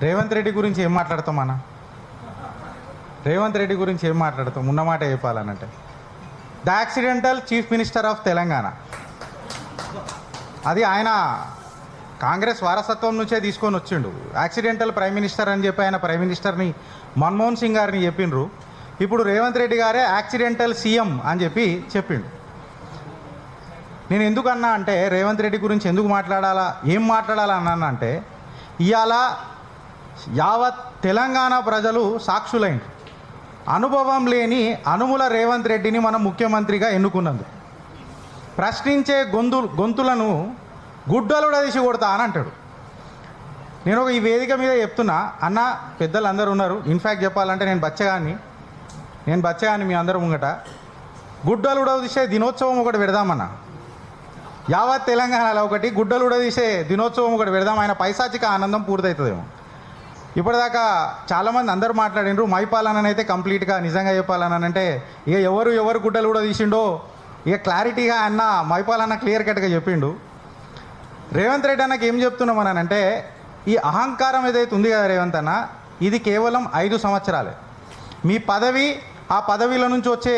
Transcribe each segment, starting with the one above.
రేవంత్ రెడ్డి గురించి ఏం మాట్లాడతాం అన్న? రేవంత్ రెడ్డి గురించి ఏం మాట్లాడతాం? ఉన్నమాట చెప్పాలనంటే the accidental chief minister of Telangana. అది ఆయన కాంగ్రెస్ వారసత్వం నుంచే తీసుకొని వచ్చిండు. యాక్సిడెంటల్ ప్రైమ్ మినిస్టర్ అని చెప్పి ఆయన ప్రైమ్ మినిస్టర్ని మన్మోహన్ సింగ్ గారిని చెప్పిండ్రు. ఇప్పుడు రేవంత్ రెడ్డి గారే యాక్సిడెంటల్ సీఎం అని చెప్పి చెప్పిండు. నేను ఎందుకన్నా అంటే రేవంత్ రెడ్డి గురించి ఎందుకు మాట్లాడాలా, ఏం మాట్లాడాలా అన్నానంటే ఇవాళ యావత్ తెలంగాణ ప్రజలు సాక్షులైంది. అనుభవం లేని అనుముల రేవంత్ రెడ్డిని మనం ముఖ్యమంత్రిగా ఎన్నుకున్నందుకు ప్రశ్నించే గొంతులను గుడ్డలుడదీసి కొడతా అని అంటాడు. నేను ఈ వేదిక మీద చెప్తున్నా అన్న, పెద్దలు అందరూ ఉన్నారు. ఇన్ఫ్యాక్ట్ చెప్పాలంటే నేను బచ్చగాన్ని మీ అందరూ ముంగట గుడ్డలుడదీసే దినోత్సవం ఒకటి పెడదామన్నా. యావత్ తెలంగాణలో ఒకటి గుడ్డలుడదీసే దినోత్సవం ఒకటి పెడదాం. ఆయన పైశాచిక ఆనందం పూర్తవుతుందేమో. ఇప్పటిదాకా చాలామంది అందరూ మాట్లాడినరు. మైపాలనైతే కంప్లీట్గా నిజంగా చెప్పాలనంటే ఇక ఎవరు గుడ్డలు కూడా తీసిండో ఇక క్లారిటీగా అన్న మైపాలన్న క్లియర్ కట్గా చెప్పిండు. రేవంత్ రెడ్డి అన్నకి ఏం చెప్తున్నామనంటే ఈ అహంకారం ఏదైతే ఉంది కదా రేవంత్ అన్న, ఇది కేవలం 5 సంవత్సరాలే. మీ పదవి, ఆ పదవిల నుంచి వచ్చే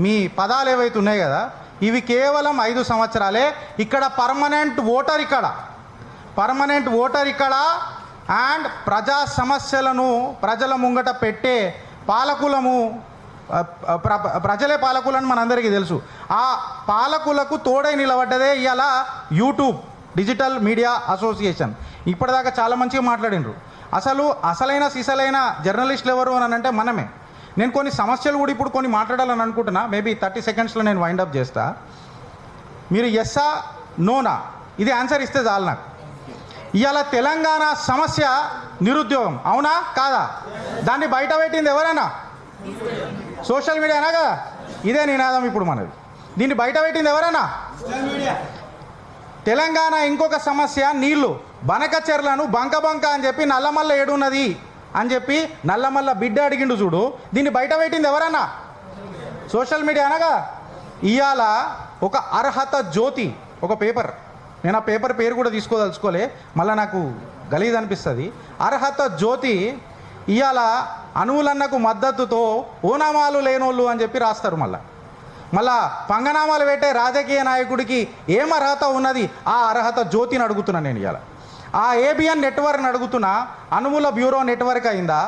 మీ పదాలు ఏవైతే ఉన్నాయి కదా, ఇవి కేవలం 5 సంవత్సరాలే. ఇక్కడ పర్మనెంట్ ఓటర్ ఇక్కడ అండ్ ప్రజా సమస్యలను ప్రజల ముంగట పెట్టే పాలకులము, ప్రజలే పాలకులని మనందరికీ తెలుసు. ఆ పాలకులకు తోడై నిలబడ్డదే ఇవాళ యూట్యూబ్ డిజిటల్ మీడియా అసోసియేషన్. ఇప్పటిదాకా చాలా మంచిగా మాట్లాడినరు. అసలైన సిసలైన జర్నలిస్టులు ఎవరు అని అంటే మనమే. నేను కొన్ని సమస్యలు కూడా ఇప్పుడు కొన్ని మాట్లాడాలని అనుకుంటున్నా. మేబీ 30 సెకండ్స్లో నేను వైండప్ చేస్తా. మీరు ఎస్సా నోనా ఇది ఆన్సర్ ఇస్తే చాలు నాకు. ఇవాళ తెలంగాణ సమస్య నిరుద్యోగం, అవునా కాదా? దాన్ని బయట పెట్టింది ఎవరైనా? సోషల్ మీడియానా కదా? ఇదే నినాదం ఇప్పుడు మనది. దీన్ని బయట పెట్టింది ఎవరైనా? తెలంగాణ ఇంకొక సమస్య నీళ్లు. బనకచెర్లను బంక అని చెప్పి నల్లమల్ల ఏడున్నది అని చెప్పి నల్లమల్ల బిడ్డ అడిగిండు చూడు. దీన్ని బయట పెట్టింది ఎవరన్నా? సోషల్ మీడియా అనగా. ఇవాళ ఒక అర్హత జ్యోతి ఒక పేపర్, నేను ఆ పేపర్ పేరు కూడా తీసుకోదలుచుకోలే, మళ్ళీ నాకు గలీజ్ అనిపిస్తుంది. అర్హత జ్యోతి ఇవాళ అనువులన్నకు మద్దతుతో ఓనామాలు లేనోళ్ళు అని చెప్పి రాస్తారు. మళ్ళా పంగనామాలు పెట్టే రాజకీయ నాయకుడికి ఏం అర్హత ఉన్నది? ఆ అర్హత జ్యోతిని అడుగుతున్నా నేను. ఇవాళ ఆ ఏబిఎన్ నెట్వర్క్ని అడుగుతున్నా, అనుముల బ్యూరో నెట్వర్క్ అయిందా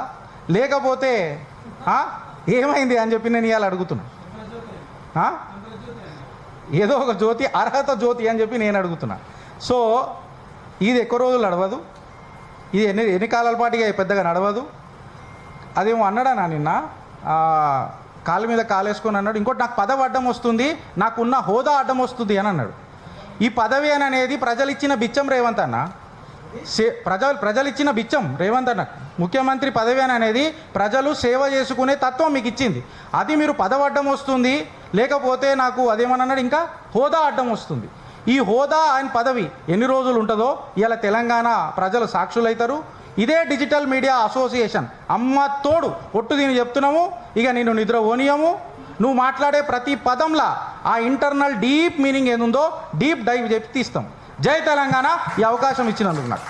లేకపోతే ఏమైంది అని చెప్పి నేను ఇవాళ అడుగుతున్నా. ఏదో ఒక జ్యోతి, అర్హత జ్యోతి అని చెప్పి నేను అడుగుతున్నా. సో ఇది ఎక్కువ రోజులు నడవదు, ఇది ఎన్ని కాలాల పాటిగా పెద్దగా నడవదు. అదేమో అన్నాడా నిన్న, కాళ్ళ మీద కాలేసుకొని అన్నాడు. ఇంకోటి, నాకు పదవి అడ్డం వస్తుంది, నాకున్న హోదా అడ్డం వస్తుంది అని అన్నాడు. ఈ పదవి అని అనేది ప్రజలు ఇచ్చిన బిచ్చం రేవంత్ అన్న. ప్రజలు ఇచ్చిన బిచ్చం రేవంత్ అన్న. ముఖ్యమంత్రి పదవి అని అనేది ప్రజలు సేవ చేసుకునే తత్వం మీకు ఇచ్చింది. అది మీరు పదవి అడ్డం వస్తుంది, లేకపోతే నాకు అదేమన్నాడు ఇంకా హోదా అడ్డం వస్తుంది. ఈ హోదా ఆయన పదవి ఎన్ని రోజులు ఉంటుందో ఇలా తెలంగాణ ప్రజలు సాక్షులవుతారు. ఇదే డిజిటల్ మీడియా అసోసియేషన్ అమ్మ తోడు ఒట్టు దీన్ని చెప్తున్నాము. ఇక నేను నిద్ర ఓనియము. నువ్వు మాట్లాడే ప్రతి పదంలా ఆ ఇంటర్నల్ డీప్ మీనింగ్ ఏముందో డీప్ డైవ్ చెప్పి తీస్తాం. జై తెలంగాణ. ఈ అవకాశం ఇచ్చినందుకు నాకు